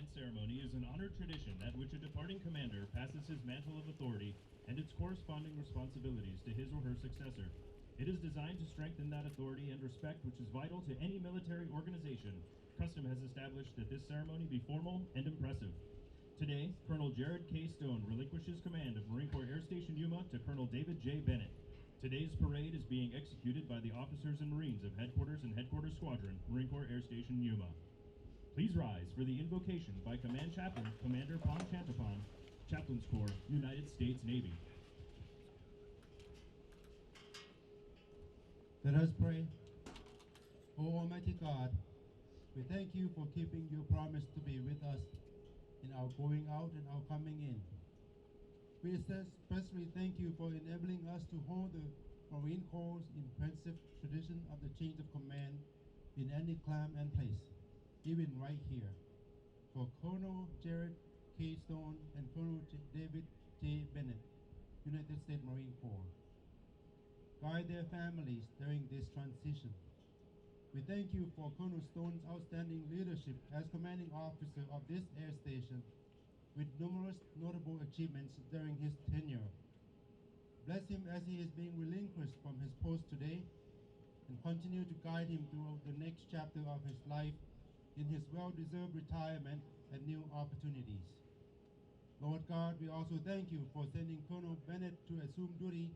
command ceremony is an honored tradition at which a departing commander passes his mantle of authority and its corresponding responsibilities to his or her successor. It is designed to strengthen that authority and respect which is vital to any military organization. Custom has established that this ceremony be formal and impressive. Today, Colonel Jared K. Stone relinquishes command of Marine Corps Air Station Yuma to Colonel David J. Bennett. Today's parade is being executed by the officers and Marines of Headquarters and Headquarters Squadron, Marine Corps Air Station Yuma. Please rise for the invocation by Command Chaplain Commander Pong Chantapon, Chaplains Corps, United States Navy. Let us pray. O Almighty God, we thank you for keeping your promise to be with us in our going out and our coming in. We especially thank you for enabling us to hold the Marine Corps' impressive tradition of the change of command in any climate and place, even right here. For Colonel Jared K. Stone and Colonel David J. Bennett, United States Marine Corps. Guide their families during this transition. We thank you for Colonel Stone's outstanding leadership as commanding officer of this air station, with numerous notable achievements during his tenure. Bless him as he is being relinquished from his post today, and continue to guide him through the next chapter of his life in his well-deserved retirement and new opportunities. Lord God, we also thank you for sending Colonel Bennett to assume duty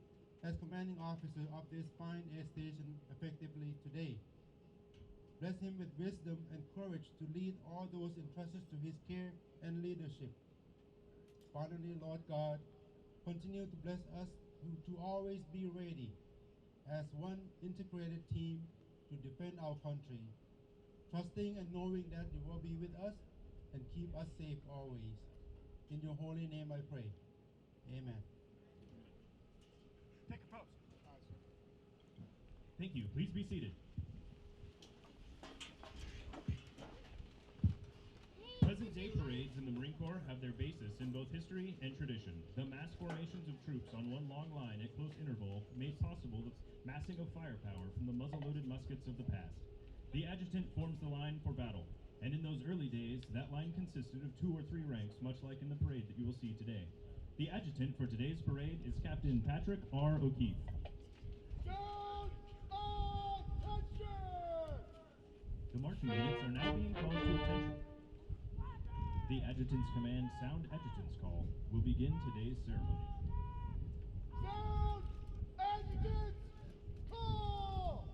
as commanding officer of this fine air station effectively today. Bless him with wisdom and courage to lead all those entrusted to his care and leadership. Finally, Lord God, continue to bless us to always be ready as one integrated team to defend our country, trusting and knowing that you will be with us and keep us safe always. In your holy name I pray. Amen. Take a post. Thank you. Please be seated. Present-day parades in the Marine Corps have their basis in both history and tradition. The mass formations of troops on one long line at close interval made possible the massing of firepower from the muzzle-loaded muskets of the past. The adjutant forms the line for battle, and in those early days, that line consisted of 2 or 3 ranks, much like in the parade that you will see today. The adjutant for today's parade is Captain Patrick R. O'Keefe. Down, attention! The marching units are now being called to attention. The adjutant's command sound adjutant's call will begin today's ceremony. Sound, adjutant's call!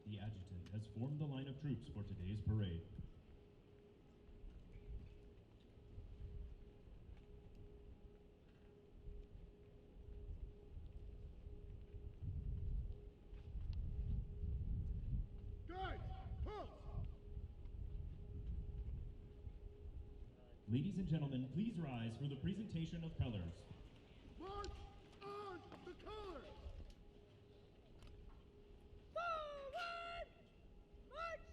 The adjutant has formed the line of troops for today's parade. Ladies and gentlemen, please rise for the presentation of colors. March on the colors! Forward! March!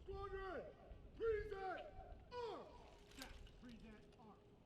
Squadron, present arms! Staff, present arms.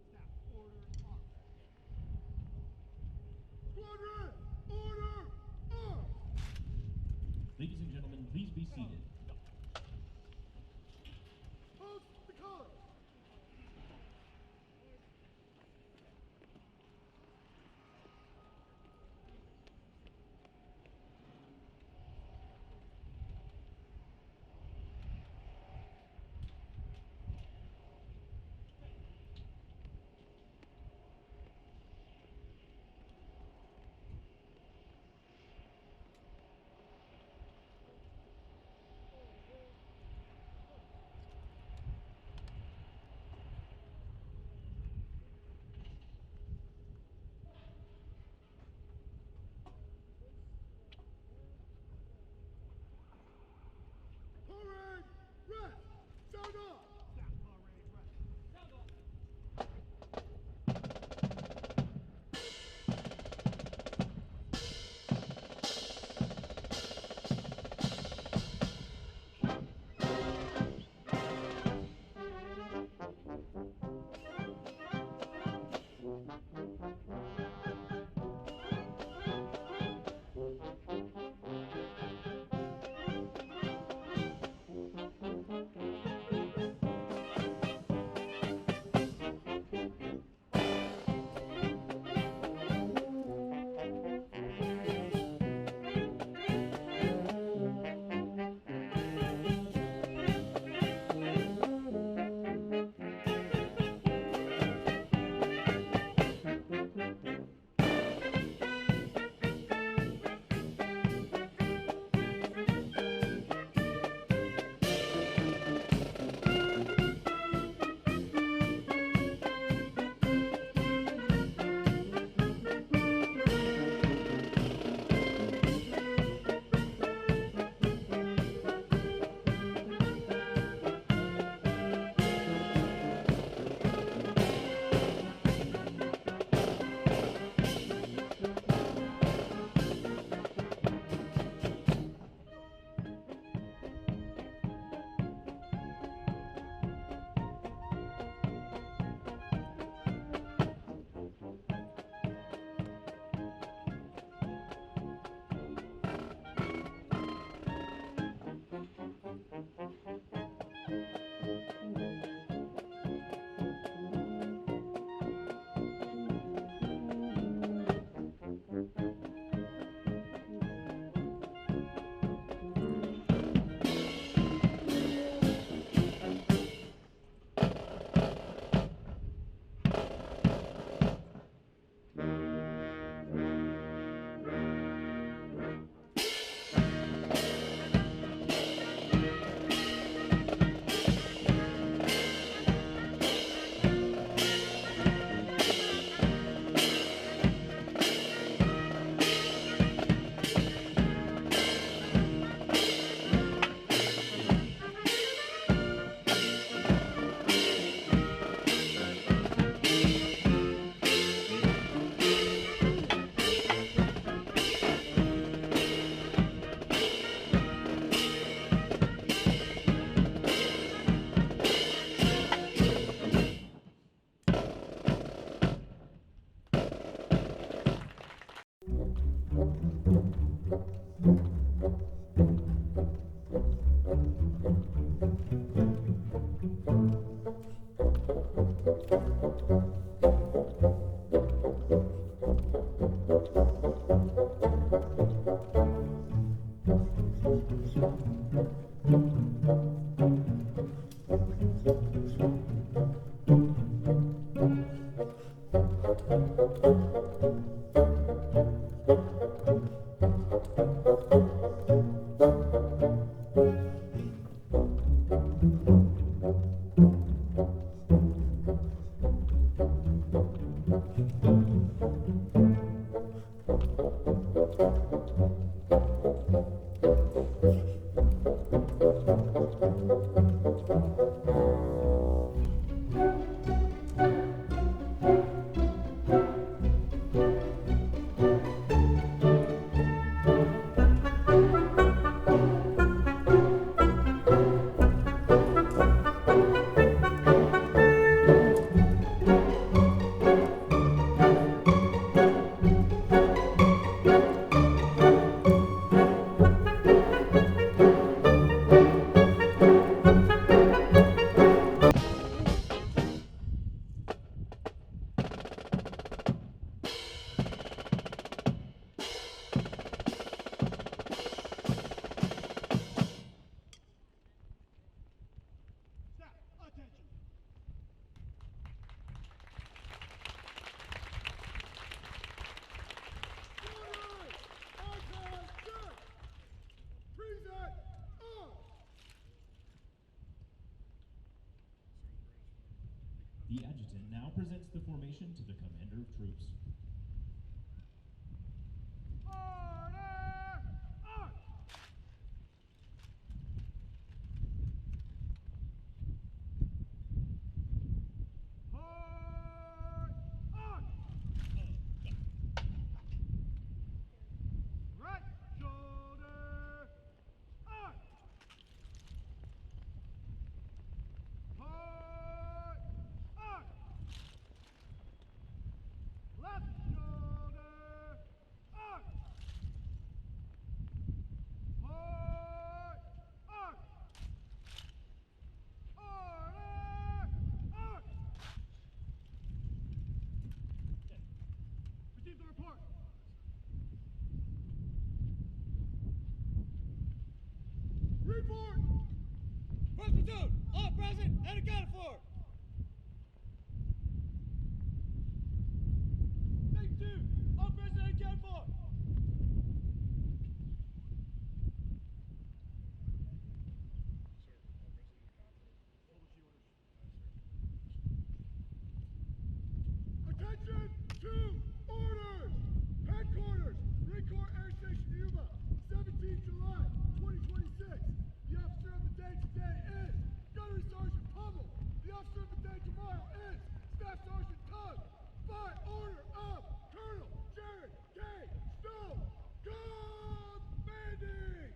Staff, order arms. Squadron, order arms! Ladies and gentlemen, please be seated. Post the colors! The adjutant now presents the formation to the commander of troops. Report! First platoon, all present and accounted for. Take two, all present and accounted for. Attention to orders! Headquarters, Marine Corps Air Station Yuma, 17 July 2026. The officer of the day today is Gunnery Sergeant Pummel. The officer of the day tomorrow is Staff Sergeant Tug. By order of Colonel Jared K. Stone, commanding!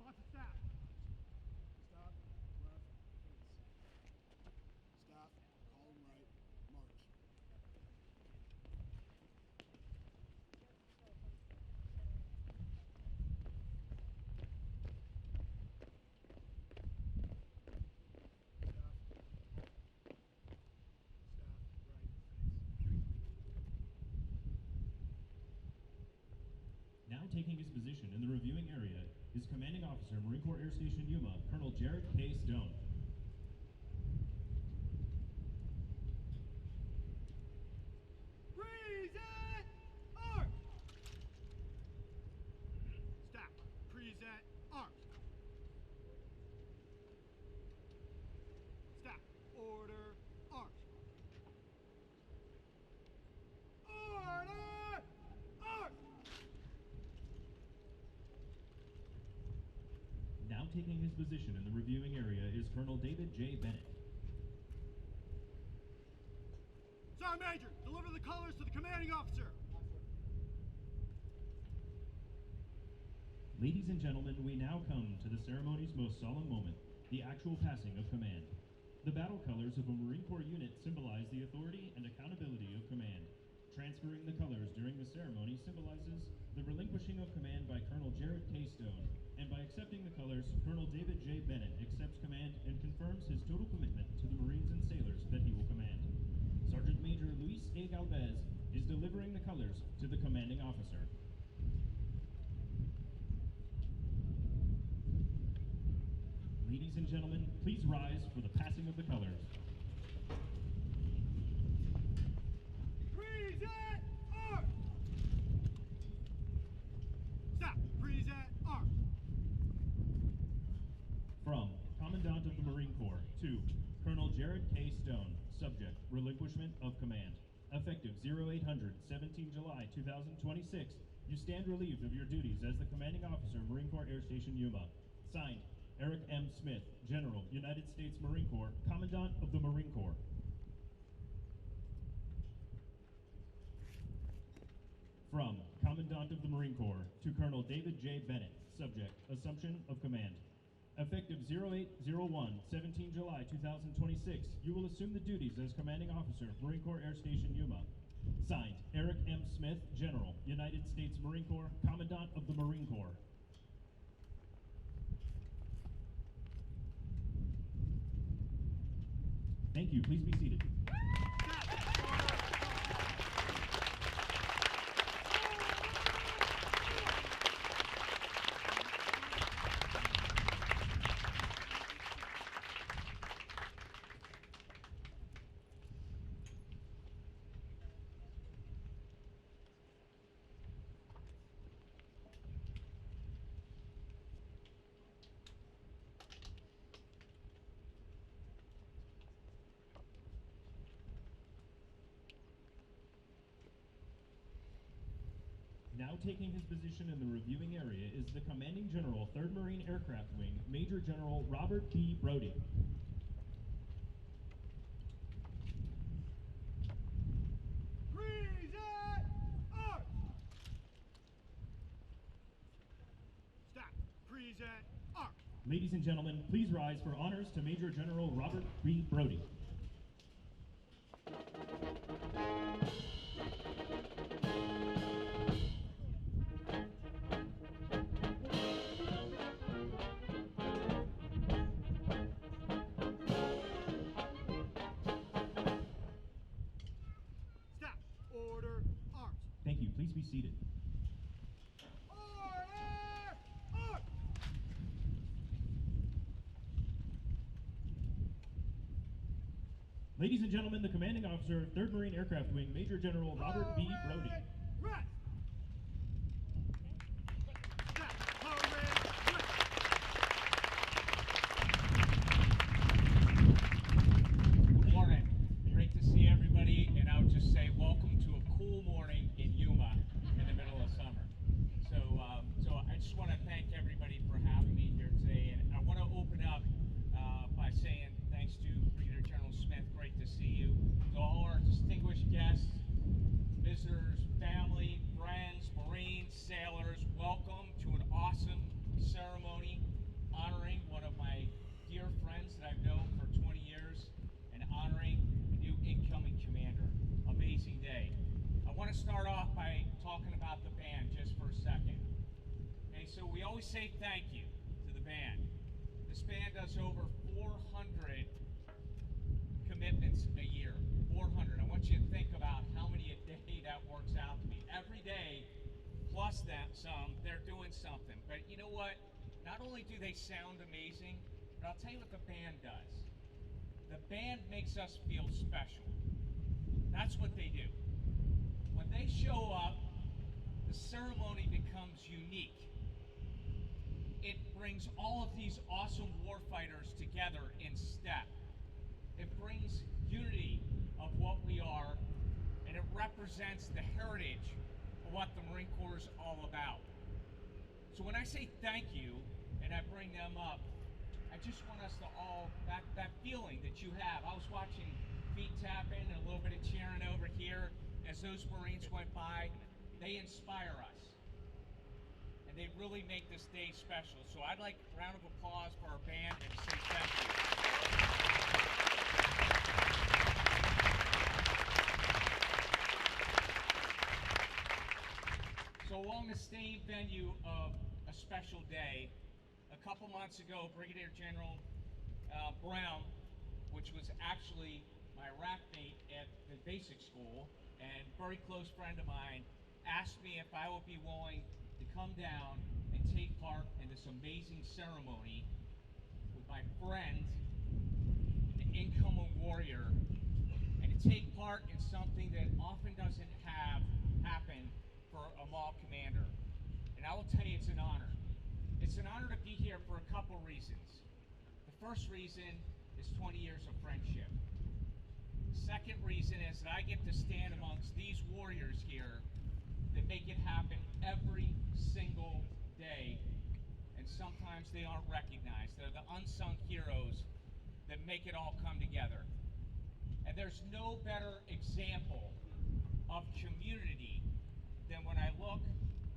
Lots of staff. Stop, left, face. Staff, column right, march. Now taking his position in the reviewing area is Commanding Officer, Marine Corps Air Station Yuma, Colonel Jared K. Stone. Present arms! Staff, present arms. Staff, order arms. Order arms! Now taking his position in the reviewing area is Colonel David J. Bennett. Sergeant Major, deliver the colors to the commanding officer. Ladies and gentlemen, we now come to the ceremony's most solemn moment, the actual passing of command. The battle colors of a Marine Corps unit symbolize the authority and accountability of command. Transferring the colors during the ceremony symbolizes the relinquishing of command by Colonel Jared K. Stone, and by accepting the colors, Colonel David J. Bennett accepts command and confirms his total commitment to the Marines and sailors that he will command. Sergeant Major Luis A. Galvez is delivering the colors to the commanding officer. Ladies and gentlemen, please rise for the passing of the colors. Present arms! Stop! Present arms! From Commandant of the Marine Corps to Colonel Jared K. Stone, subject, relinquishment of command. Effective 0800, 17 July 2026, you stand relieved of your duties as the commanding officer, Marine Corps Air Station Yuma. Signed, Eric M. Smith, General, United States Marine Corps, Commandant of the Marine Corps. From Commandant of the Marine Corps to Colonel David J. Bennett, subject, assumption of command. Effective 0801, 17 July 2026, you will assume the duties as commanding officer, Marine Corps Air Station Yuma. Signed, Eric M. Smith, General, United States Marine Corps, Commandant of the Marine Corps. Thank you. Please be seated. Now taking his position in the reviewing area is the Commanding General, 3rd Marine Aircraft Wing, Major General Robert B. Brody. Present arms! Stop! Present arms! Ladies and gentlemen, please rise for honors to Major General Robert B. Brody. Stop! Order arms! Thank you. Please be seated. Order arms! Ladies and gentlemen, the Commanding Officer, 3rd Marine Aircraft Wing, Major General Robert B. Brody. Rest! Stop! Parade, rest! Good morning. Great to see everybody, and I would just say welcome to a cool morning in Yuma in the middle of summer. So I just want to thank everybody for having me here today, and I want to open up by saying thanks to Brigadier General Smith. Great to see you. To all our distinguished guests, visitors, family, friends, Marines, sailors, welcome to an awesome ceremony honoring one of my dear friends that I've known for 20 years and honoring the new incoming commander. Amazing day. I want to start off by talking about the band just for a second. Okay, so we always say thank you to the band. This band does over 400 commitments a year. 400. I want you to think about how many a day that works out to be. Every day, plus that some, they're doing something. But you know what? Not only do they sound amazing, but I'll tell you what the band does. The band makes us feel special. That's what they do. When they show up, the ceremony becomes unique. It brings all of these awesome warfighters together in step. It brings unity of what we are, and it represents the heritage of what the Marine Corps is all about. So when I say thank you, and I bring them up, I just want us to all, that feeling that you have. I was watching feet tapping and a little bit of cheering over here as those Marines went by. They inspire us. And they really make this day special. So I'd like a round of applause for our band and say thank you. So along the remind you of a special day. A couple months ago, Brigadier General Brown, which was actually my RAC mate at the basic school and very close friend of mine, asked me if I would be willing to come down and take part in this amazing ceremony with my friend, an incoming warrior, and to take part in something that often doesn't happen for a MAW commander. And I will tell you, it's an honor. It's an honor to be here for a couple reasons. The first reason is 20 years of friendship. The second reason is that I get to stand amongst these warriors here that make it happen every single day, and sometimes they aren't recognized. They're the unsung heroes that make it all come together. And there's no better example of community than when I look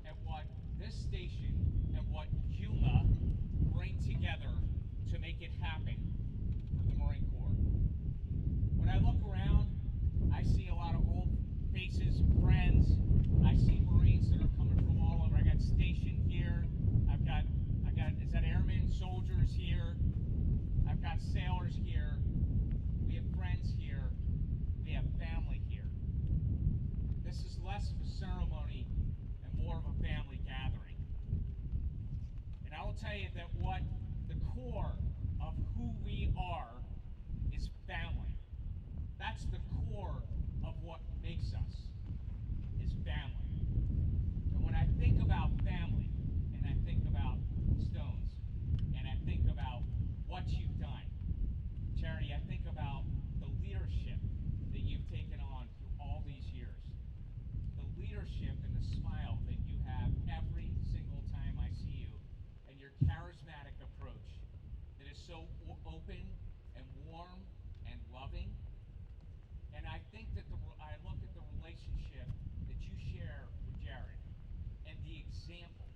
at what this station and what Yuma bring together to make it happen for the Marine Corps. When I look around, I see a lot of old faces, friends. I see Marines that are coming from all over. I got stationed here. I got, is that airmen, soldiers here? I've got sailors here. We have friends here. We have family here. This is less of a ceremony and more of a family gathering. And I will tell you that what the core of who we are is family. That's the core of what makes us, is family. And when I think about family, and I think about Stones, and I think about what you've done, Charity, I think about the leadership that you've taken on through all these years. The leadership and the smile that you have every single time I see you, and your charismatic approach that is so open and warm and loving. And I think that I look at the relationship that you share with Jared and the example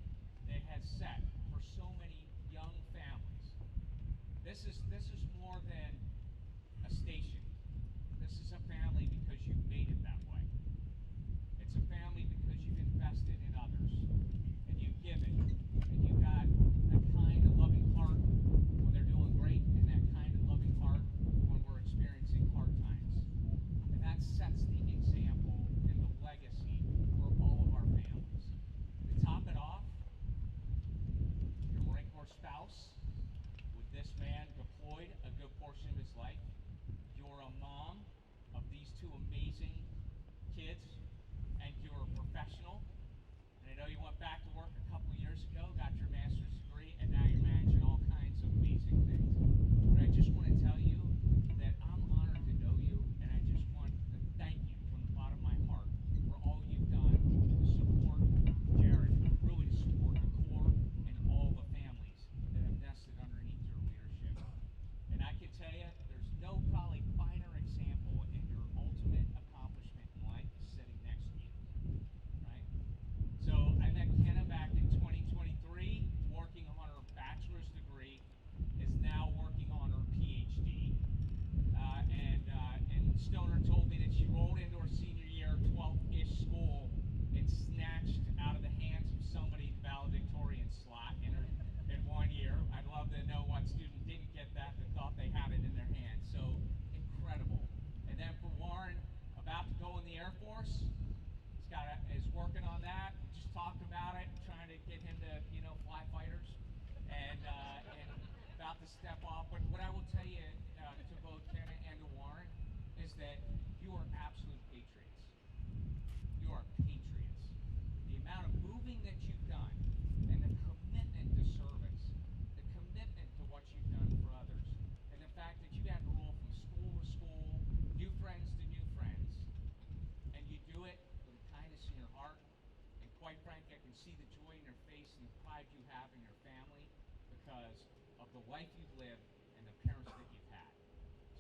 that it has set for so many young families. This is more than a station. This is a family because you've made it that way. It's a family because you've invested in others, and you've given, and you've got that kind of loving heart when they're doing great, and that kind of loving heart when we're experiencing hard times. And that sets the example and the legacy for all of our families. To top it off, your Marine Corps spouse, with this man deployed a good portion of his life. You're a mom of these two amazing kids, and you're a professional. And I know you went back to work a couple years ago, got your master's degree, and now you're managing all kinds of amazing things. But I just want to tell you that I'm honored to know you, and I just want to thank you from the bottom of my heart for all you've done to support Jared, really to support the Corps and all the families that have nested underneath your leadership. And I can tell you, there's no probably finer example in your ultimate accomplishment in life is sitting next to you, right? So I met Kenna back in 2023, working on her bachelor's degree, is now working on her PhD. And Stoner told me that she rolled into her senior year, 12th-ish school, and snatched out of the hands of somebody valedictorian slot in 1 year. I'd love to know what student didn't get that thought they had it in their hands. So incredible. And then for Warren, about to go in the Air Force, is working on that. We just talked about it, trying to get him to, fly fighters, and about to step off. But what I will tell you to both Kenna and to Warren is that you are absolute patriots. You are patriots. The amount of moving that you've done and the commitment to service, the commitment to what you've done for others, and the fact that you had to roll from school to school, new friends to new friends, and you do it with kindness in your heart, and quite frankly, I can see the joy in your face and the pride you have in your family because of the life you've lived and the parents that you've had.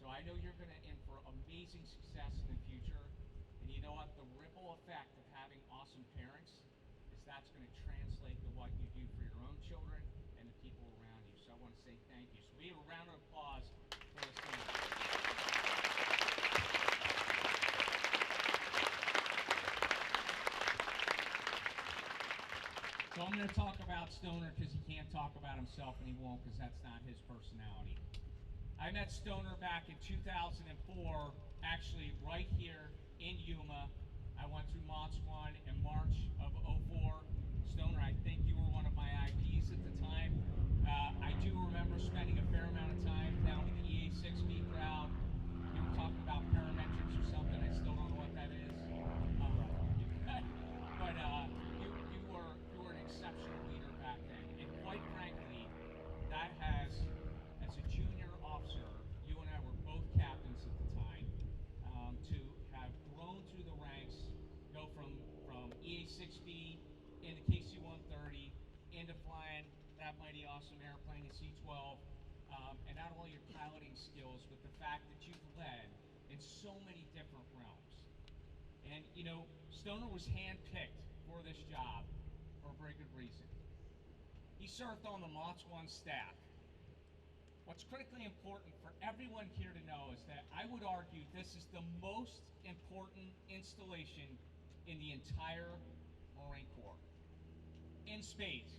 So I know you're going to in for amazing success in the future, and you know what? The ripple effect of having awesome parents is that's going to translate to what you do for your own children and the people around you. So I want to say thank you. So we have a round of applause for this family. So I'm I'm going to talk about Stoner because he can't talk about himself, and he won't because that's not his personality. I met Stoner back in 2004, actually right here in Yuma. I went through MOTS 1 in March of '04. Stoner, I think you were one of my IPs at the time. I do remember spending a fair amount of time down with the EA6B crowd. You were talking about parametrics or something. I still don't know what that is. But you were an exceptional leader back then. And quite frankly, that has, as a junior officer, you and I were both captains at the time, to have grown through the ranks, go from EA6B into KC-130, into flying that mighty awesome airplane, the C-12, and not only your piloting skills, but the fact that you've led in so many different realms. And, you know, Stoner was handpicked for this job for a very good reason. He served on the MOTS 1 staff. What's critically important for everyone here to know is that I would argue this is the most important installation in the entire Marine Corps. In spades.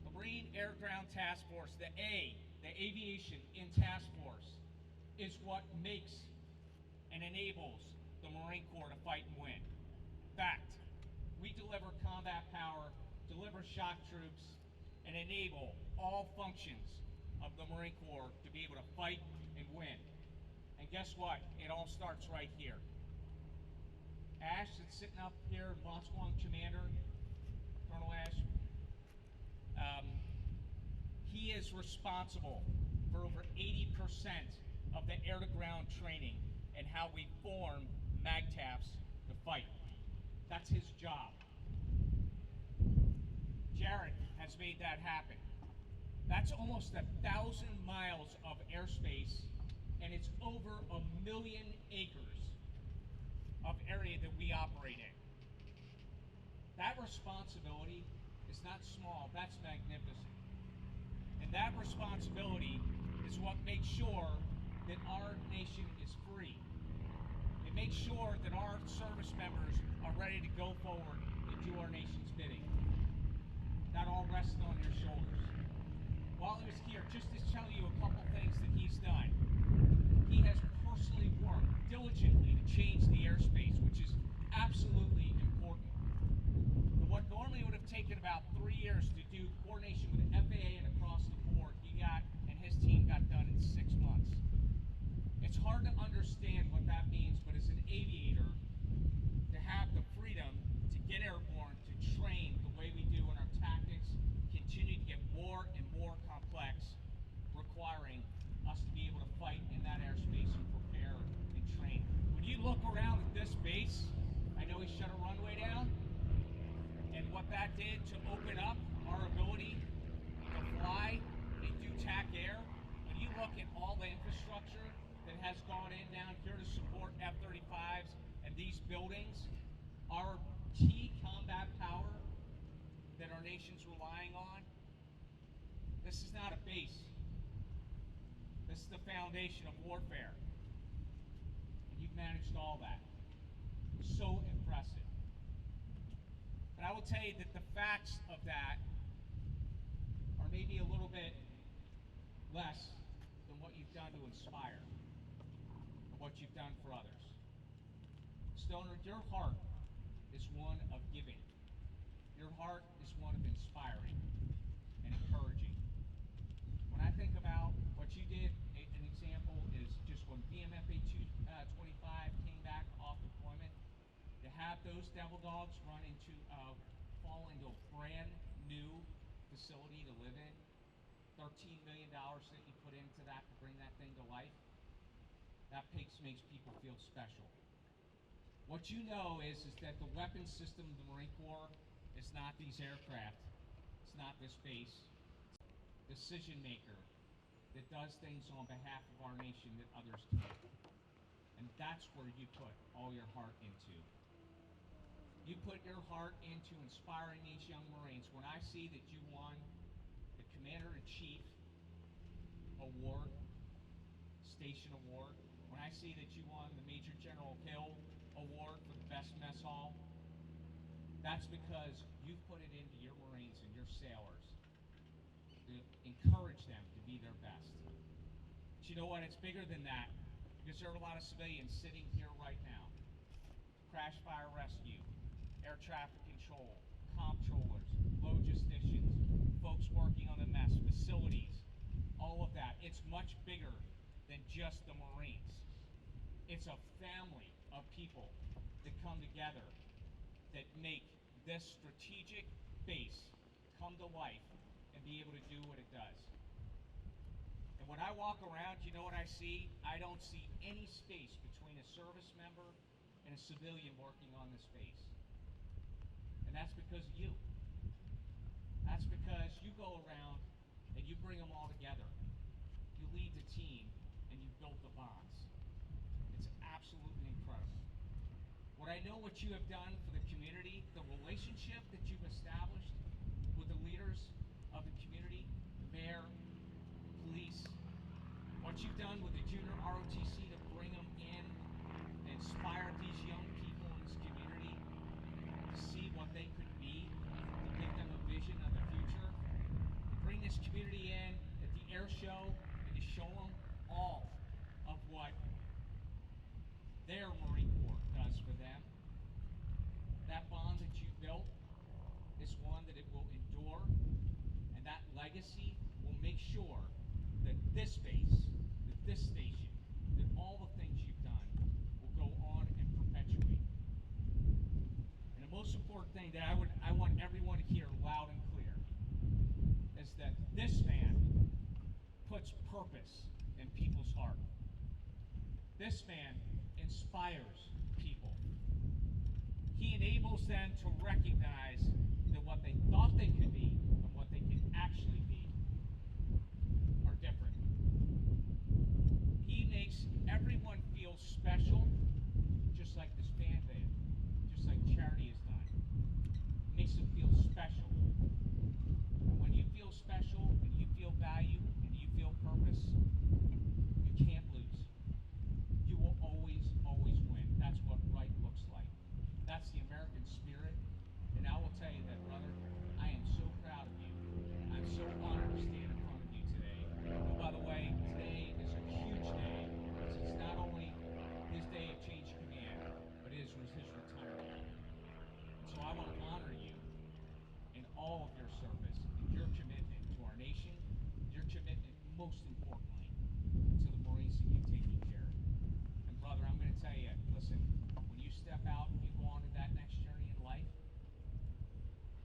The Marine Air Ground Task Force, the Aviation in Task Force, is what makes and enables the Marine Corps to fight and win. Fact, we deliver combat power, deliver shock troops, and enable all functions of the Marine Corps to be able to fight and win. And guess what? It all starts right here. Ash, that's sitting up here, MOTS 1 Commander, Colonel Ash, he is responsible for over 80% of the air-to-ground training and how we form MAGTFs to fight. That's his job. Jared has made that happen. That's almost 1,000 miles of airspace, and it's over 1 million acres of area that we operate in. That responsibility is not small, that's magnificent. And that responsibility is what makes sure that our nation is free. It makes sure that our service members are ready to go forward and do our nation's bidding. That all rests on your shoulders. While he was here, just to tell you a couple things that he's done. He has personally worked diligently to change the airspace, which is absolutely important. And what normally would have taken about 3 years to do coordination with the FAA and across the board, he got, and his team got done in 6 months. It's hard to understand what that means, but as an aviator, to have the freedom to get airborne, to train the way we do in our tactics, continue to get more and more complex, requiring us to be able to fight in that airspace and prepare and train. When you look around at this base, I know he shut a runway down, and what that did to open up our ability to fly and do TAC air. When you look at all the infrastructure that has gone in down here to support F-35s and these buildings, our key combat power that our nation's relying on, this is not a base. This is the foundation of warfare. And you've managed all that. So impressive. But I will tell you that the facts of that are maybe a little bit less than what you've done to inspire, or what you've done for others. Stoner, your heart is one of giving. Your heart is one of inspiring and encouraging. When I think about what you did, an example is just when BMFA 25 came back off deployment, to have those devil dogs fall into a brand new facility to live in, $13 million that you put into that to bring that thing to life, that makes people feel special. What you know is that the weapons system of the Marine Corps is not these aircraft, it's not this base, it's a decision maker that does things on behalf of our nation that others can't. And that's where you put all your heart into. You put your heart into inspiring these young Marines. When I see that you won the Commander-in-Chief Award, Station Award, when I see that you won the Major General Hill Award for the best mess hall, That's because you've put it into your Marines and your sailors to encourage them to be their best. But you know what? It's bigger than that, because there are a lot of civilians sitting here right now. Crash fire rescue, air traffic control, comptrollers, logisticians, folks working on the mess, facilities, all of that. It's much bigger than just the Marines. It's a family of people that come together that make this strategic base come to life and be able to do what it does. And when I walk around, you know what I see? I don't see any space between a service member and a civilian working on this base. And that's because of you. That's because you go around and you bring them all together. You lead the team and you build the bonds. It's absolutely incredible. What I know what you have done for the community, the relationship that you've established with the leaders of the community, the mayor, police, what you've done with the junior ROTC to bring them in and inspire these young people in this community to see what they could be, to give them a vision of the future, to bring this community in at the air show and to show them all of what their Marine Corps does for them. That bond that you built is one that it will endure, and that legacy will make sure that this base, that this station, that all the things you've done will go on and perpetuate. And the most important thing that I want everyone to hear loud and clear is that this man puts purpose in people's heart. This man inspires people. He enables them to recognize that what they thought they could be and what they can actually be are different. He makes everyone feel special, just like this band did, just like Charity has done. He makes them feel special. And when you feel special and you feel value and you feel purpose, you can't lose. You will always, always win. That's what right looks like. That's the American spirit. And I will tell you that, brother, I am so proud of you. I'm so honored to stand in front of you today. And by the way, today is a huge day. It's not only his day of change of command, but it is his retirement. And so I want to honor you in all of your service and your commitment to our nation, your commitment, most importantly, to the Marines that you've taken care of. And brother, I'm going to tell you, listen, when you step out and you go on to that next journey in life,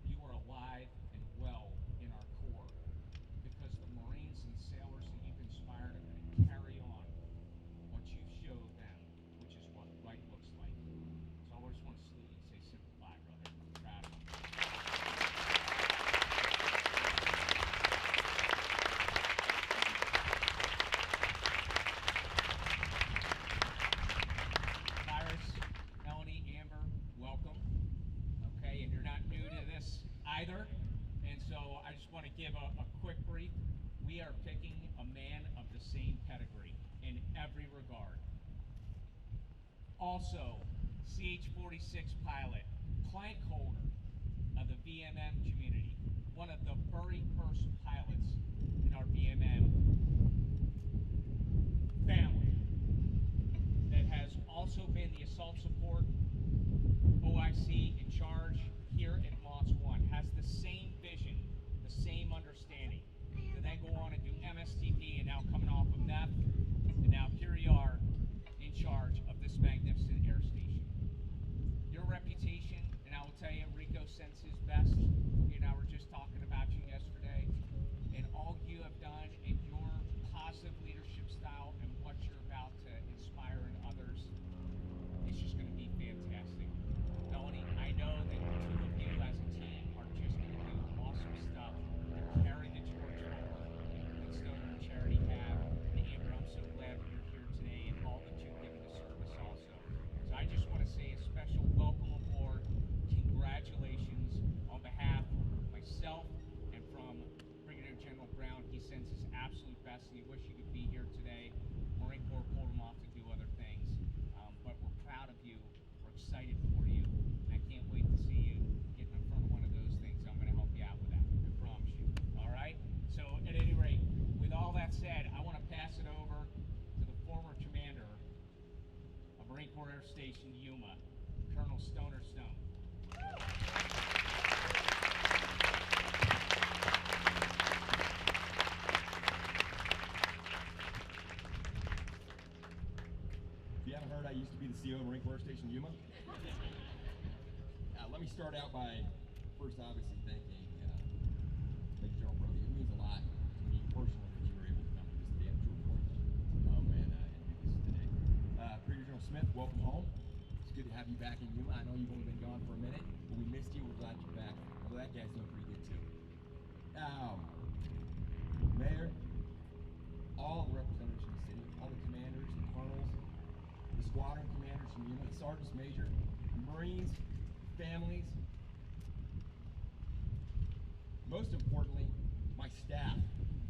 you are alive and well in our core, because the Marines and sailors that you've inspired are going to carry on what you showed them, which is what right looks like. So I just want to salute you and say simple bye, brother. I'm proud of you. Cyrus, Melanie, Amber, welcome. Okay, and you're not new to this either. And so I just want to give a quick brief. We are picking a man of the same pedigree in every regard. Also, CH-46 pilot, plank holder of the VMM community, one of the very first pilots in our VMM family, that has also been the assault support OIC in charge here at Moss 1, has the same vision, the same understanding, to then go on and do MSTP, and now coming off of NEP, and now here you are in charge of this magnificent air station. Your reputation, and I will tell you, Rico sends his best. He and I were just talking about you yesterday, and all you have done in your positive leadership style and what you're about to inspire in others, it's just going to be fantastic. Melanie, I know that the two of you as a team are just going to do awesome stuff to carry the torch forward that Stoner and Charity have. And Amber, I'm so glad that you're here today and all that you've given to service also. So I just want to say a special welcome aboard. Congratulations on behalf of myself and from Brigadier General Brown. He sends his absolute best, and he wished he could be here today. Marine Corps pulled him off to do other things. But we're proud of you. We're excited for you. And I can't wait to see you Air Station Yuma, Colonel Stoner Stone. If you haven't heard, I used to be the CO of Marine Corps Air Station Yuma. Let me start out by first obviously thanking Major General Brody. It means a lot to me personally that you were able to come to this day. I'm true for and do this today. Brigadier General Smith, welcome home. It's good to have you back in Yuma. I know you've only been gone for a minute, but we missed you. We're glad you're back. Although that guy's doing pretty good too. Mayor, all the representatives from the city, all the commanders, the colonels, the squadron commanders from Yuma, the sergeants major, the Marines, families, most importantly, my staff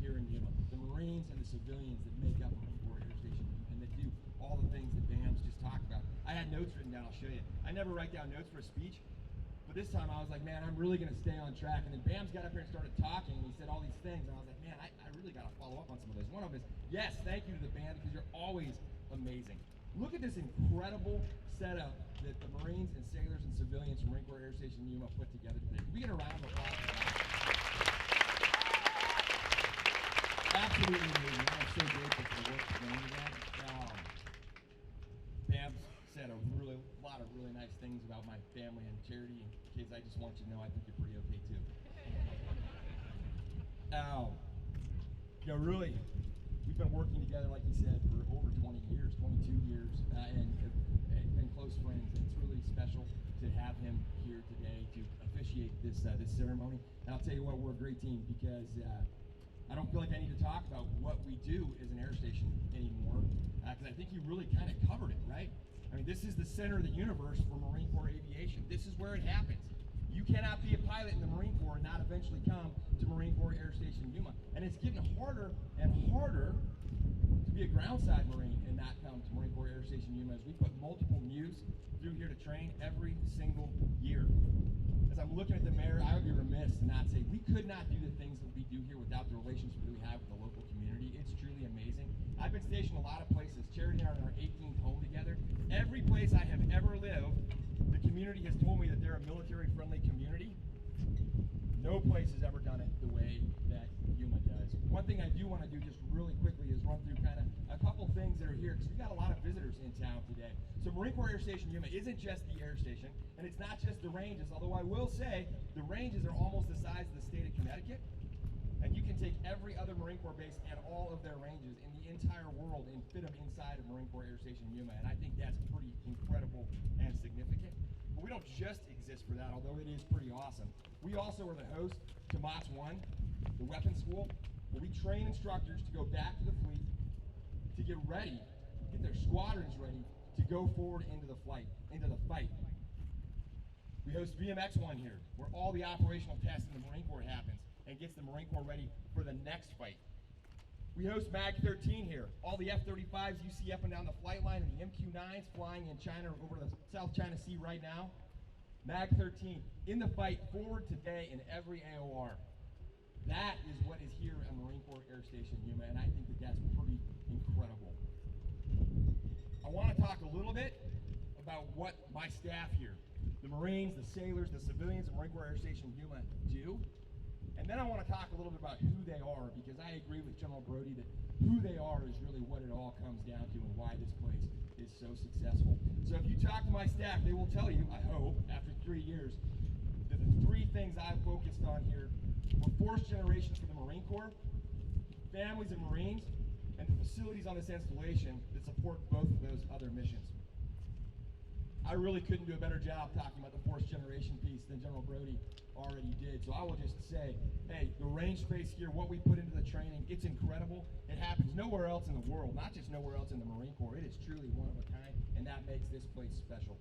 here in Yuma, the Marines and the civilians that make up Marine Corps Air Station and that do all the things that Bam's just talked about. I had notes written down, I'll show you. I never write down notes for a speech, but this time I was like, man, I'm really going to stay on track. And then Bam's got up here and started talking, and he said all these things, and I was like, man, I really got to follow up on some of those. One of them is, yes, thank you to the band, because you're always amazing. Look at this incredible setup that the Marines and sailors and civilians from Marine Corps Air Station Yuma put together today. Can we get a round of applause for that? Absolutely amazing. I'm so grateful for the work that's going into that. Pam said a lot of really nice things about my family and charity and kids. I just want you to know I think you're pretty okay too. Really, we've been working together, like you said, for over 20 years, 22 years, and close friends. And it's really special to have him here today to officiate this ceremony. And I'll tell you what, we're a great team because I don't feel like I need to talk about what we do as an air station anymore, because I think you really kind of covered it, right? I mean, this is the center of the universe for Marine Corps aviation. This is where it happens. You cannot be a pilot in the Marine Corps and not eventually come to Marine Corps Air Station Yuma. And it's getting harder and harder to be a groundside Marine and not come to Marine Corps Air Station Yuma, as we put multiple MUs through here to train every single year. As I'm looking at the mayor, I would be remiss to not say we could not do the things that we do here without the relationship that we have with the local community. It's truly amazing. I've been stationed a lot of places. Charity and I are in our 18th home together. Every place I have ever lived, the community has told me that they're a military-friendly community. No place has ever done it the way that Yuma does. One thing I do want to do just really quickly is run through kind of a couple things that are here, because we've got a lot of visitors in town today. So Marine Corps Air Station Yuma isn't just the air station, and it's not just the ranges, although I will say the ranges are almost the size of the state of Connecticut. And you can take every other Marine Corps base and all of their ranges in the entire world and fit them inside of Marine Corps Air Station Yuma. And I think that's pretty incredible and significant. But we don't just exist for that, although it is pretty awesome. We also are the host to MOTS 1, the weapons school, where we train instructors to go back to the fleet, to get ready, get their squadrons ready to go forward into the fight. We host VMX 1 here, where all the operational testing in the Marine Corps happens and gets the Marine Corps ready for the next fight. We host MAG 13 here, all the F-35s you see up and down the flight line, and the MQ-9s flying in China over the South China Sea right now. MAG 13 in the fight, forward today in every AOR. That is what is here at Marine Corps Air Station Yuma, and I think that that's pretty incredible. I want to talk a little bit about what my staff here, the Marines, the sailors, the civilians at Marine Corps Air Station Yuma do. And then I want to talk a little bit about who they are, because I agree with General Brody that who they are is really what it all comes down to and why this place is so successful. So if you talk to my staff, they will tell you, I hope, after 3 years, that the three things I've focused on here were fourth generation for the Marine Corps, families of Marines, and the facilities on this installation that support both of those other missions. I really couldn't do a better job talking about the fourth generation piece than General Brody already did. So I will just say, hey, the range space here, what we put into the training, it's incredible. It happens nowhere else in the world, not just nowhere else in the Marine Corps. It is truly one of a kind, and that makes this place special.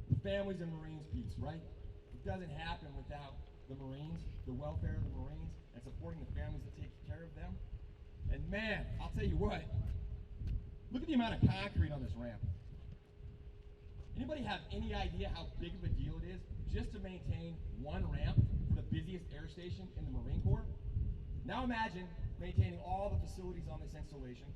The families and Marines piece, right? It doesn't happen without the Marines, the welfare of the Marines, and supporting the families that take care of them. And man, I'll tell you what, look at the amount of concrete on this ramp. Anybody have any idea how big of a deal it is just to maintain one ramp for the busiest air station in the Marine Corps? Now imagine maintaining all the facilities on this installation,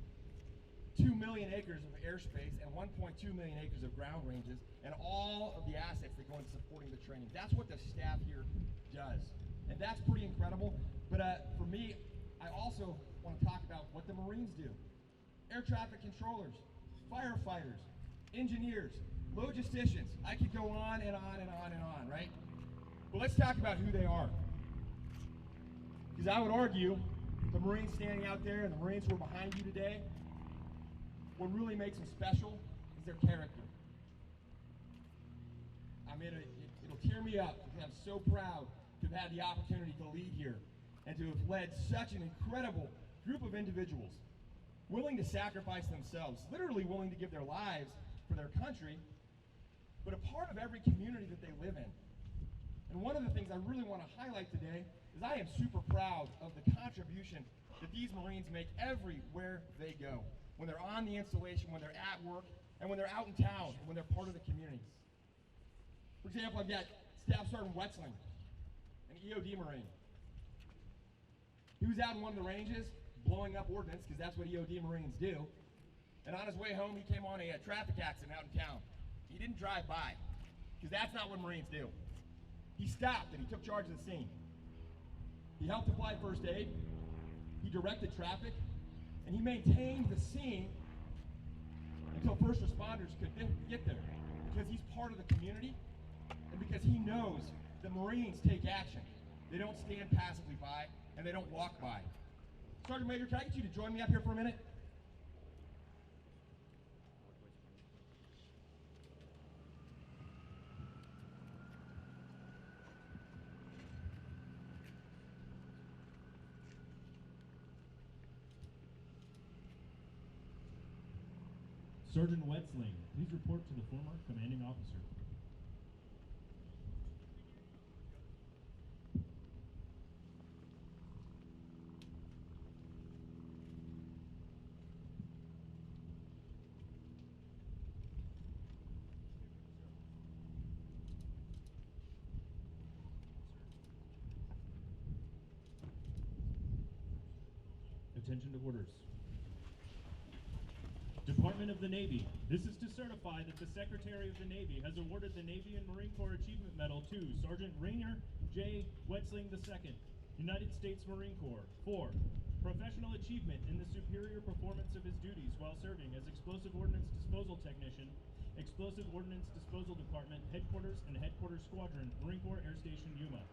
2 million acres of airspace and 1.2 million acres of ground ranges, and all of the assets that go into supporting the training. That's what the staff here does, and that's pretty incredible. But for me, I also want to talk about what the Marines do. Air traffic controllers, firefighters, engineers, logisticians. I could go on and on and on and on, right? But let's talk about who they are. Because I would argue the Marines standing out there and the Marines who are behind you today, what really makes them special is their character. I mean, it'll tear me up because I'm so proud to have had the opportunity to lead here and to have led such an incredible group of individuals willing to sacrifice themselves, literally willing to give their lives for their country, but a part of every community that they live in. And one of the things I really want to highlight today is I am super proud of the contribution that these Marines make everywhere they go. When they're on the installation, when they're at work, and when they're out in town, and when they're part of the community. For example, I've got Staff Sergeant Wetzling, an EOD Marine. He was out in one of the ranges blowing up ordnance, because that's what EOD Marines do. And on his way home, he came on a traffic accident out in town. He didn't drive by, because that's not what Marines do. He stopped and he took charge of the scene. He helped apply first aid, he directed traffic, and he maintained the scene until first responders could get there, because he's part of the community and because he knows the Marines take action. They don't stand passively by and they don't walk by. Sergeant Major, can I get you to join me up here for a minute? Sergeant Wetzling, please report to the former commanding officer. Attention to orders. Department of the Navy. This is to certify that the Secretary of the Navy has awarded the Navy and Marine Corps Achievement Medal to Sergeant Rainier J. Wetzling II, United States Marine Corps, for professional achievement in the superior performance of his duties while serving as Explosive Ordnance Disposal Technician, Explosive Ordnance Disposal Department, Headquarters and Headquarters Squadron, Marine Corps Air Station Yuma.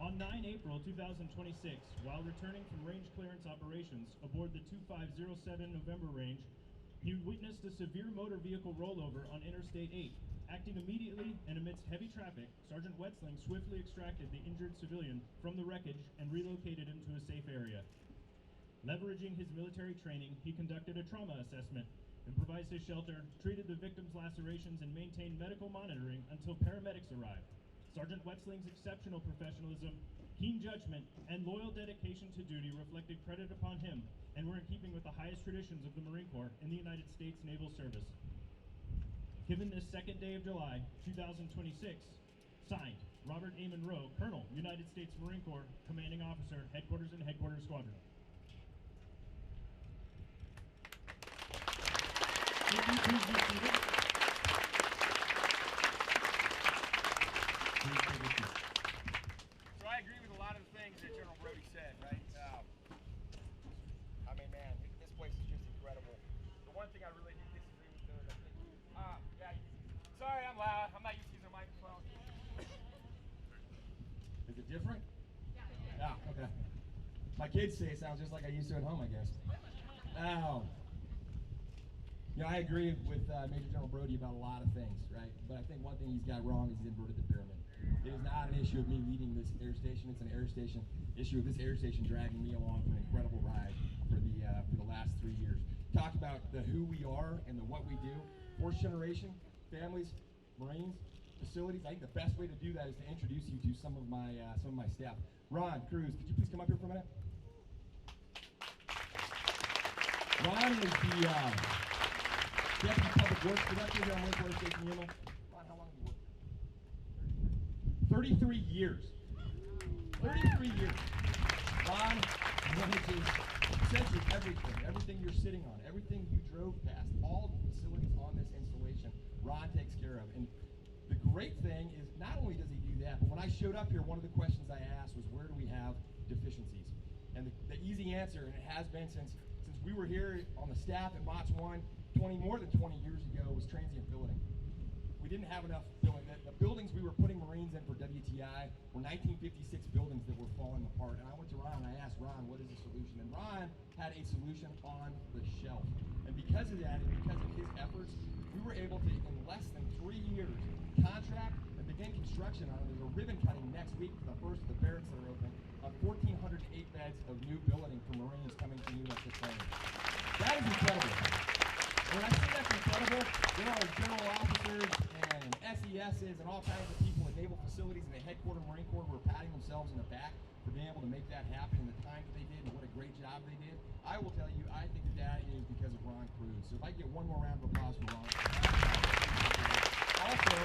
On 9 April 2026, while returning from range clearance operations aboard the 2507 November range, he witnessed a severe motor vehicle rollover on Interstate 8. Acting immediately and amidst heavy traffic, Sergeant Wetzling swiftly extracted the injured civilian from the wreckage and relocated him to a safe area. Leveraging his military training, he conducted a trauma assessment, improvised his shelter, treated the victim's lacerations, and maintained medical monitoring until paramedics arrived. Sergeant Wetzling's exceptional professionalism, keen judgment, and loyal dedication to duty reflected credit upon him and were in keeping with the highest traditions of the Marine Corps in the United States Naval Service. Given this second day of July, 2026, signed, Robert A. Monroe, Colonel, United States Marine Corps, Commanding Officer, Headquarters and Headquarters Squadron. If you please be seated. So I agree with a lot of the things that General Brody said, right? I mean, man, this place is just incredible. The one thing I really do disagree with though is I think, yeah, sorry, I'm loud. I'm not used to using a microphone. Is it different? Yeah. Okay. My kids say it sounds just like I used to at home, I guess. You know, I agree with Major General Brody about a lot of things, right? But I think one thing he's got wrong is he's inverted the pyramid. It is not an issue of me leading this air station. It's an air station issue of this air station dragging me along for an incredible ride for the last 3 years. Talk about the who we are and the what we do. Fourth generation, families, Marines, facilities. I think the best way to do that is to introduce you to some of my staff. Ron Cruz, could you please come up here for a minute? Ron is the Deputy Public Works Director here on Marine Corps Station Yuma. Ron, how long have you worked? 33 years. 33 years. Ron manages essentially everything you're sitting on, everything you drove past, all the facilities on this installation, Ron takes care of. And the great thing is not only does he do that, but when I showed up here, one of the questions I asked was, where do we have deficiencies? And the easy answer, and it has been since we were here on the staff at MOTS 1 more than 20 years ago, was transient billeting. We didn't have enough billing. The buildings we were putting Marines in for WTI were 1956 buildings that were falling apart. And I went to Ron and I asked Ron, what is the solution? And Ron had a solution on the shelf. And because of that, and because of his efforts, we were able to, in less than 3 years, contract and begin construction on it. There's a ribbon cutting next week for the first of the barracks that are opening on 1,408 beds of new billeting for Marines coming to Yuma to train. That is incredible. And when I say that's incredible, there are general officers and SESs and all kinds of people at naval facilities and the headquarters Marine Corps who are patting themselves in the back for being able to make that happen in the time that they did and what a great job they did. I will tell you, I think that is because of Ron Cruz. So if I get one more round of applause for Ron. Also,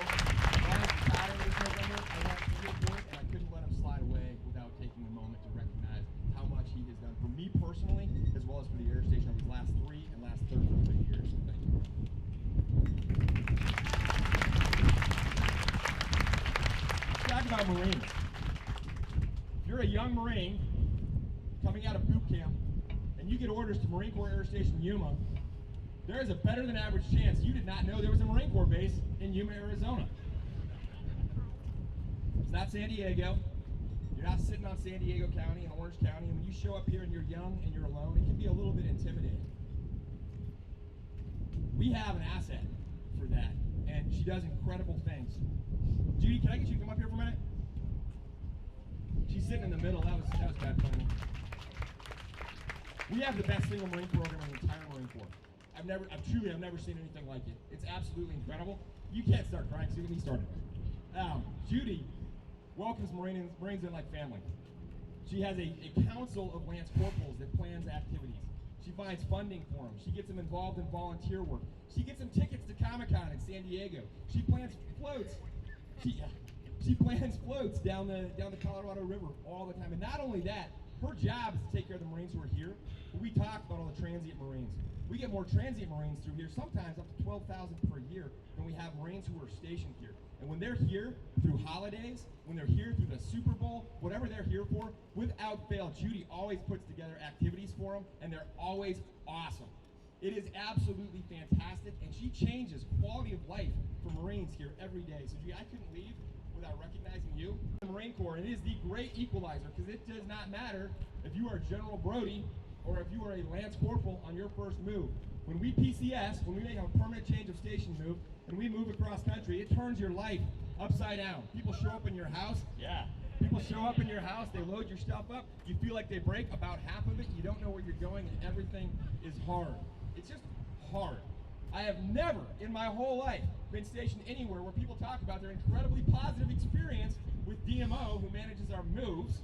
Ron is retiring this November. I want to report, and I couldn't let him slide away without taking a moment to recognize how much he has done for me personally, as well as for the air station over these last 3 and last 33 years. So thank you. Talk about Marines. If you're a young Marine coming out of boot camp and you get orders to Marine Corps Air Station Yuma, there is a better than average chance you did not know there was a Marine Corps base in Yuma, Arizona. It's not San Diego. You're not sitting on San Diego County and Orange County, and when you show up here and you're young and you're alone, it can be a little bit intimidating. We have an asset for that, and she does incredible things. Judy, can I get you to come up here for a minute? She's sitting in the middle. That was bad planning. We have the best single Marine program in the entire Marine Corps. I've never seen anything like it. It's absolutely incredible. You can't start crying, so get me started. Judy welcomes Marines in like family. She has a council of Lance Corporals that plans activities. She finds funding for them. She gets them involved in volunteer work. She gets them tickets to Comic-Con in San Diego. She plans floats. She plans floats down the Colorado River all the time. And not only that, her job is to take care of the Marines who are here. But we talked about all the transient Marines. We get more transient Marines through here, sometimes up to 12,000 per year, than we have Marines who are stationed here. And when they're here through holidays, when they're here through the Super Bowl, whatever they're here for, without fail, Judy always puts together activities for them, and they're always awesome. It is absolutely fantastic, and she changes quality of life for Marines here every day. So Judy, I couldn't leave without recognizing you. The Marine Corps, and it is the great equalizer, because it does not matter if you are General Brody or if you are a Lance Corporal on your first move. When we PCS, when we make a permanent change of station move, and we move across country, it turns your life upside down. People show up in your house. Yeah. People show up in your house, they load your stuff up, you feel like they break about half of it, you don't know where you're going, and everything is hard. It's just hard. I have never in my whole life been stationed anywhere where people talk about their incredibly positive experience with DMO, who manages our moves,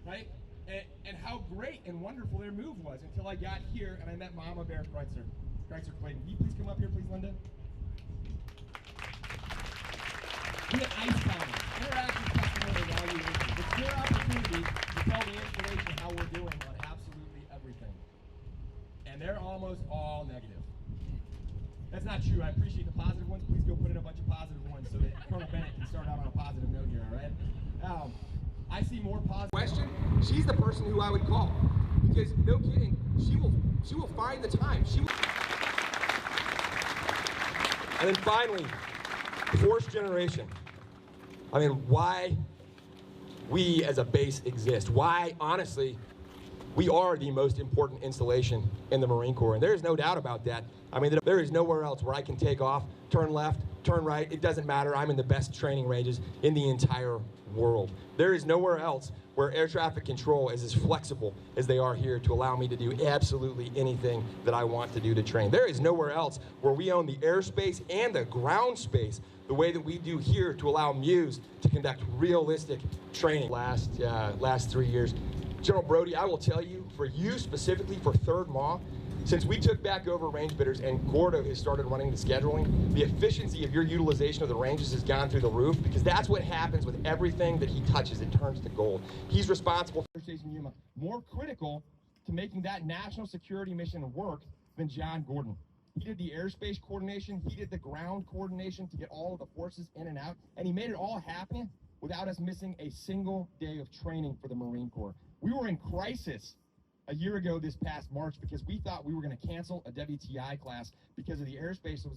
right? And how great and wonderful their move was until I got here and I met Mama Bear Kreitzer Clayton. Can you please come up here, please, Linda? We have ice counting, interactive customer evaluation. It's your opportunity to tell the installation how we're doing on absolutely everything. And they're almost all negative. That's not true. I appreciate the positive ones. Please go put in a bunch of positive ones so that Colonel Bennett can start out on a positive note here, all right? I see more positive. Question, she's the person who I would call. Because, no kidding, she will find the time. And then finally, force generation. I mean, why we as a base exist. Why, honestly, we are the most important installation in the Marine Corps. And there's no doubt about that. I mean, there is nowhere else where I can take off, turn left, turn right. It doesn't matter. I'm in the best training ranges in the entire world. There is nowhere else where air traffic control is as flexible as they are here to allow me to do absolutely anything that I want to do to train. There is nowhere else where we own the airspace and the ground space the way that we do here to allow MUs to conduct realistic training. Last 3 years. General Brody, I will tell you, for you specifically, for 3rd MAW, since we took back over range bidders and Gordo has started running the scheduling, the efficiency of your utilization of the ranges has gone through the roof, because that's what happens with everything that he touches. It turns to gold. He's responsible for Station Yuma. More critical to making that national security mission work than John Gordon. He did the airspace coordination, he did the ground coordination to get all of the forces in and out, and he made it all happen without us missing a single day of training for the Marine Corps. We were in crisis a year ago this past March because we thought we were going to cancel a WTI class because of the airspace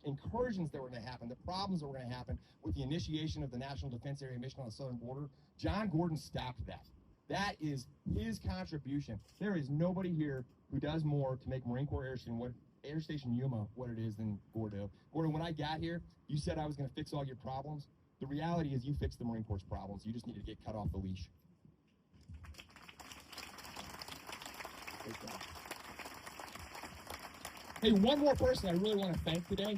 incursions that were going to happen, the problems that were going to happen with the initiation of the National Defense Area mission on the southern border. John Gordon stopped that. That is his contribution. There is nobody here who does more to make Marine Corps Air Station Yuma what it is than Gordo. Gordo, when I got here, you said I was going to fix all your problems. The reality is you fixed the Marine Corps' problems. You just need to get cut off the leash. Hey, one more person I really want to thank today.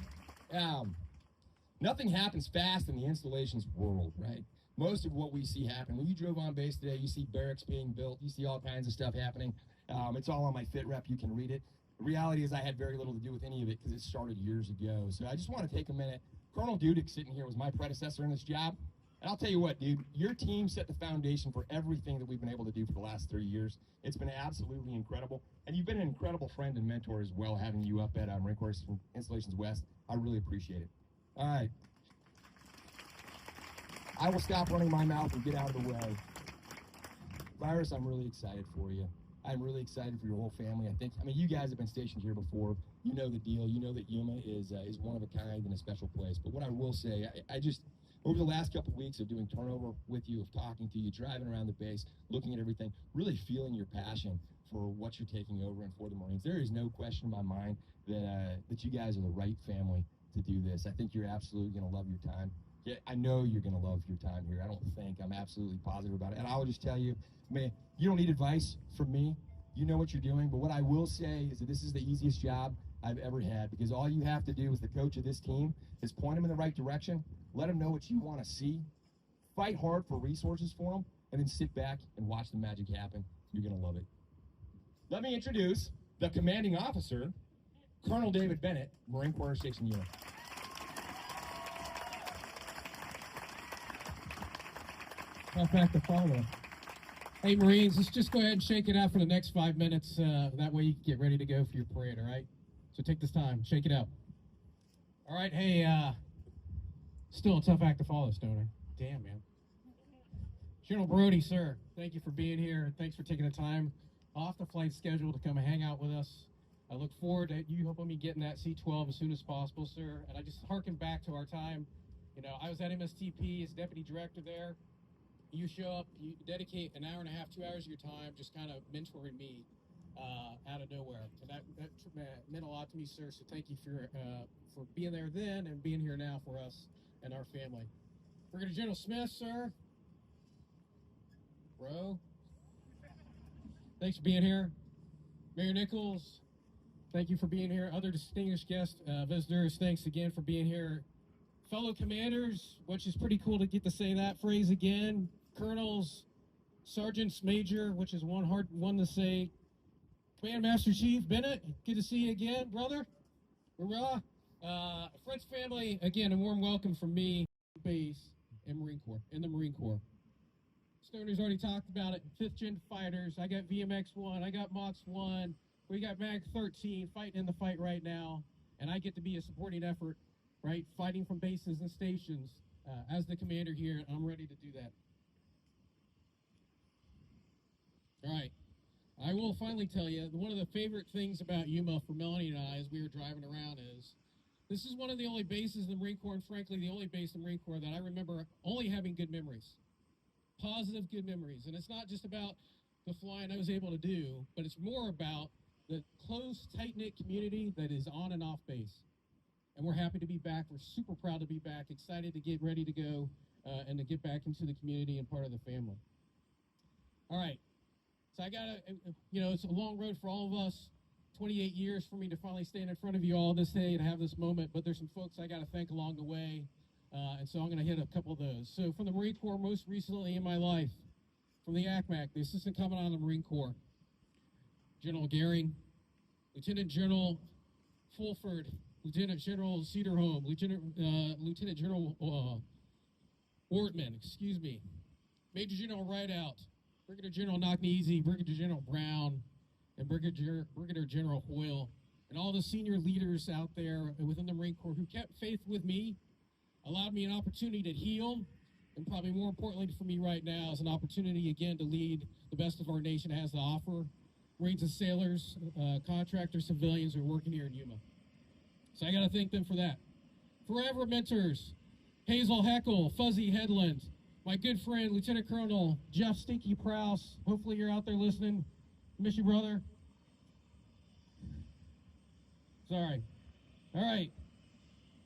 Nothing happens fast in the installations world, right? Most of what we see happen, when you drove on base today, you see barracks being built, you see all kinds of stuff happening. It's all on my fit rep, you can read it. The reality is I had very little to do with any of it because it started years ago. So I just want to take a minute. Colonel Dudick sitting here was my predecessor in this job. And I'll tell you what, dude, your team set the foundation for everything that we've been able to do for the last 3 years. It's been absolutely incredible. And you've been an incredible friend and mentor as well, having you up at Marine Corps Installations West. I really appreciate it. All right. I will stop running my mouth and get out of the way. Virus, I'm really excited for you. I'm really excited for your whole family. I mean, you guys have been stationed here before. You know the deal. You know that Yuma is one of a kind and a special place. But what I will say, I just, over the last couple of weeks of doing turnover with you, of talking to you, driving around the base, looking at everything, really feeling your passion for what you're taking over and for the Marines. There is no question in my mind that you guys are the right family to do this. I think you're absolutely going to love your time. Yeah, I know you're going to love your time here. I'm absolutely positive about it. And I'll just tell you, man, you don't need advice from me. You know what you're doing. But what I will say is that this is the easiest job I've ever had, because all you have to do as the coach of this team is point them in the right direction, let them know what you want to see, fight hard for resources for them, and then sit back and watch the magic happen. You're going to love it. Let me introduce the commanding officer, Colonel David Bennett, Marine Corps Air Station Yuma. Tough act to follow. Hey, Marines, let's just go ahead and shake it out for the next 5 minutes. That way you can get ready to go for your parade, all right? So take this time, shake it out. All right, hey, still a tough act to follow, Stoner. Damn, man. General Brody, sir, thank you for being here. Thanks for taking the time off the flight schedule to come and hang out with us. I look forward to you helping me getting that C-12 as soon as possible, sir. And I just harken back to our time. You know, I was at MSTP as deputy director there. You show up, you dedicate an hour and a half, 2 hours of your time, just kind of mentoring me out of nowhere. And that meant a lot to me, sir. So thank you for being there then and being here now for us and our family. Brigadier General Smith, sir. Bro. Thanks for being here. Mayor Nichols, thank you for being here. Other distinguished guests, visitors, thanks again for being here. Fellow commanders, which is pretty cool to get to say that phrase again. Colonels, Sergeants Major, which is one hard one to say. Command Master Chief Bennett, good to see you again, brother. Hurrah. Friends, family, again, a warm welcome from me, base, and in the Marine Corps. Stoner's already talked about it. 5th Gen fighters. I got VMX-1. I got MOX-1. We got MAG-13 fighting in the fight right now. And I get to be a supporting effort, right, fighting from bases and stations as the commander here. And I'm ready to do that. All right. I will finally tell you, one of the favorite things about Yuma for Melanie and I as we were driving around is, this is one of the only bases in the Marine Corps, and frankly, the only base in the Marine Corps that I remember only having good memories. Positive, good memories. And it's not just about the flying I was able to do, but it's more about the close, tight-knit community that is on and off base. And we're happy to be back. We're super proud to be back, excited to get ready to go and to get back into the community and part of the family. All right. So I got to, you know, it's a long road for all of us. 28 years for me to finally stand in front of you all this day and have this moment, but there's some folks I got to thank along the way. And so I'm going to hit a couple of those. So from the Marine Corps, most recently in my life, from the ACMAC, the Assistant Commandant of the Marine Corps, General Gehring, Lieutenant General Fulford, Lieutenant General Cederholm, Lieutenant General Ortman, excuse me, Major General Rideout, Brigadier General Knockneasy, Brigadier General Brown, and Brigadier General Hoyle, and all the senior leaders out there within the Marine Corps who kept faith with me, allowed me an opportunity to heal, and probably more importantly for me right now is an opportunity again to lead the best of our nation has to offer. Marines and sailors, contractors, civilians who are working here in Yuma. So I got to thank them for that. Forever mentors, Hazel Heckle, Fuzzy Headland, my good friend, Lieutenant Colonel Jeff Stinky Prowse. Hopefully you're out there listening. Miss you, brother. Sorry. All right.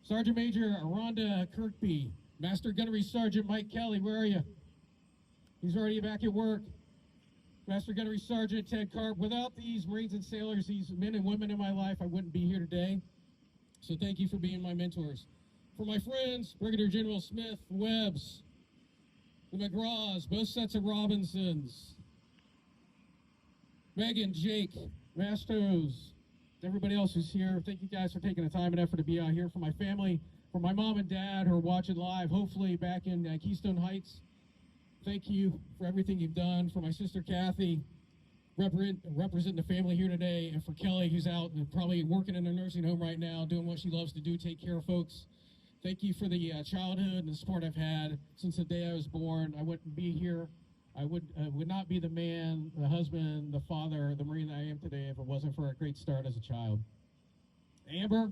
Sergeant Major Rhonda Kirkby, Master Gunnery Sergeant Mike Kelly, where are you? He's already back at work. Master Gunnery Sergeant Ted Karp. Without these Marines and sailors, these men and women in my life, I wouldn't be here today. So thank you for being my mentors. For my friends, Brigadier General Smith, Webbs, the McGraws, both sets of Robinsons, Megan, Jake, Mastos, everybody else who's here, thank you guys for taking the time and effort to be out here. For my family, for my mom and dad who are watching live, hopefully back in Keystone Heights, thank you for everything you've done. For my sister Kathy, representing the family here today, and for Kelly, who's out and probably working in a nursing home right now, doing what she loves to do, take care of folks. Thank you for the childhood and the support I've had since the day I was born. I wouldn't be here. I would not be the man, the husband, the father, the Marine that I am today if it wasn't for a great start as a child. Amber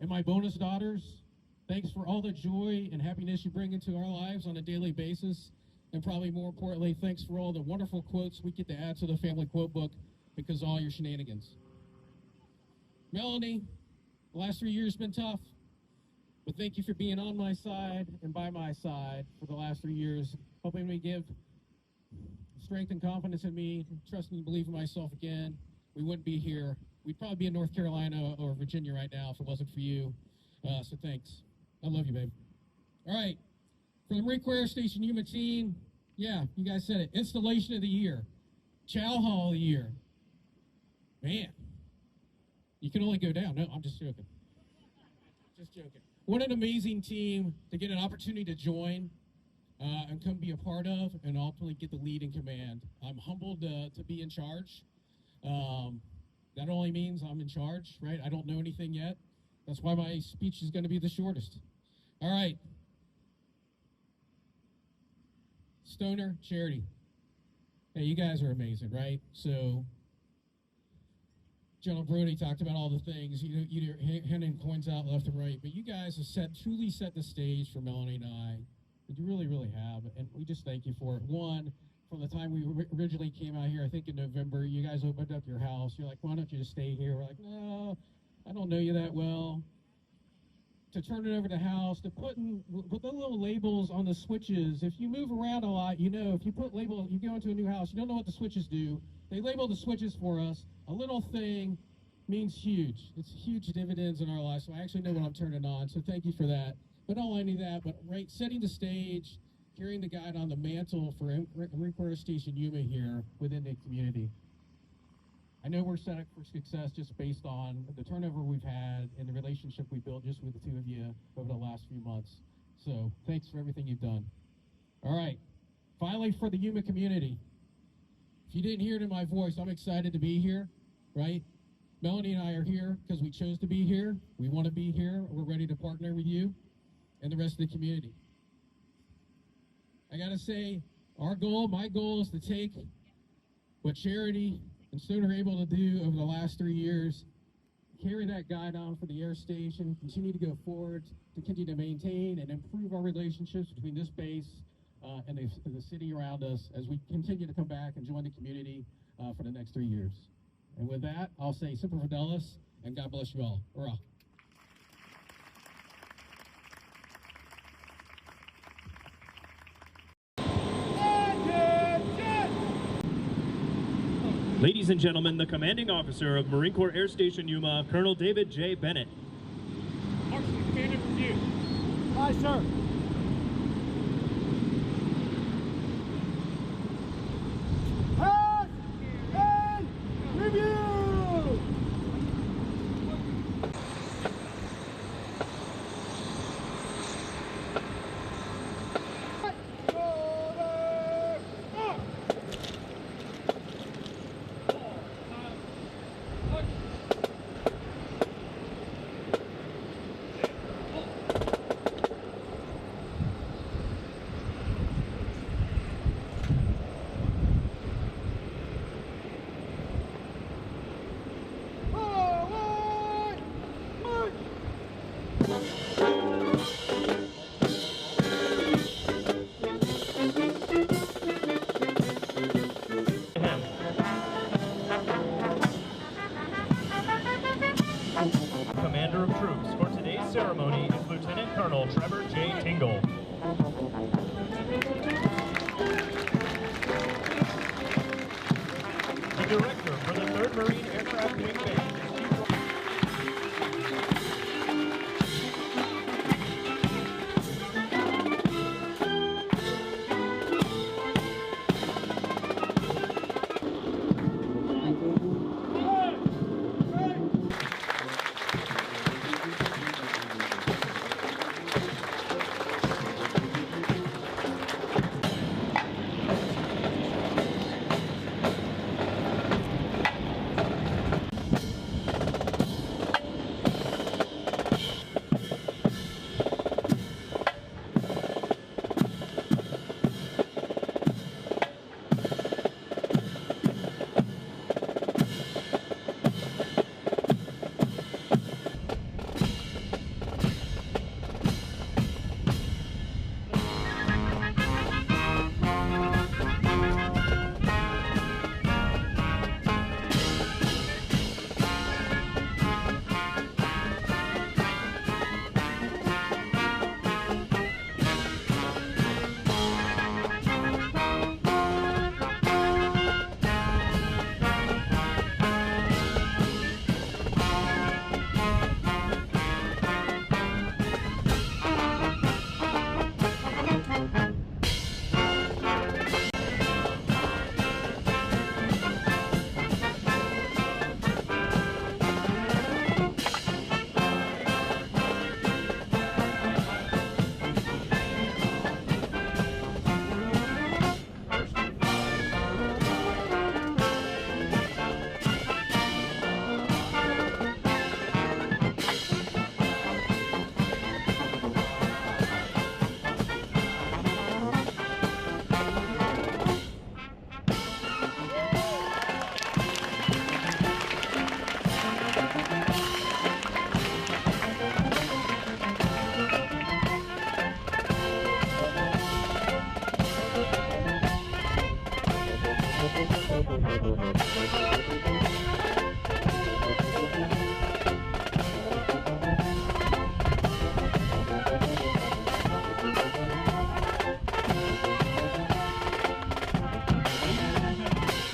and my bonus daughters, thanks for all the joy and happiness you bring into our lives on a daily basis. And probably more importantly, thanks for all the wonderful quotes we get to add to the family quote book because of all your shenanigans. Melanie, the last 3 years have been tough, but thank you for being on my side and by my side for the last 3 years, helping me give strength and confidence in me, trusting and believing in myself again. We wouldn't be here. We'd probably be in North Carolina or Virginia right now if it wasn't for you. So thanks. I love you, babe. All right. For the Marine Corps Air Station Yuma team, yeah, you guys said it. Installation of the year. Chow Hall of the year. Man, you can only go down. No, I'm just joking. Just joking. What an amazing team to get an opportunity to join and come be a part of and ultimately get the lead in command. I'm humbled to be in charge. That only means I'm in charge, right? I don't know anything yet. That's why my speech is going to be the shortest. All right. Stoner Charity. Hey, you guys are amazing, right? So, General Brody talked about all the things, you're handing coins out left and right, but you guys have truly set the stage for Melanie and I. You really, really have, and we just thank you for it. One, from the time we originally came out here, I think in November, you guys opened up your house. You're like, why don't you just stay here? We're like, no, I don't know you that well. To turn it over to house, to put the little labels on the switches. If you move around a lot, you know, if you put labels, you go into a new house, you don't know what the switches do. They label the switches for us. A little thing means huge. It's huge dividends in our lives, so I actually know what I'm turning on, so thank you for that. But not only that, but right, setting the stage, carrying the guide on the mantle for Marine Corps Air Station Yuma here within the community. I know we're set up for success just based on the turnover we've had and the relationship we built just with the two of you over the last few months. So thanks for everything you've done. All right, finally for the Yuma community. If you didn't hear it in my voice, I'm excited to be here, right? Melanie and I are here because we chose to be here. We want to be here. We're ready to partner with you and the rest of the community. I gotta say, my goal is to take what Charity and Stoner are able to do over the last 3 years, carry that guide on for the air station, continue to go forward, to continue to maintain and improve our relationships between this base and the city around us as we continue to come back and join the community for the next 3 years. And with that, I'll say Semper Fidelis, and God bless you all. Hurrah. Ladies and gentlemen, the commanding officer of Marine Corps Air Station Yuma, Colonel David J. Bennett. Marksman Commander review. Aye, sir. Pass and review! ceremony is Lieutenant Colonel Trevor J. Tingle. The director for the 3rd Marine Aircraft Wing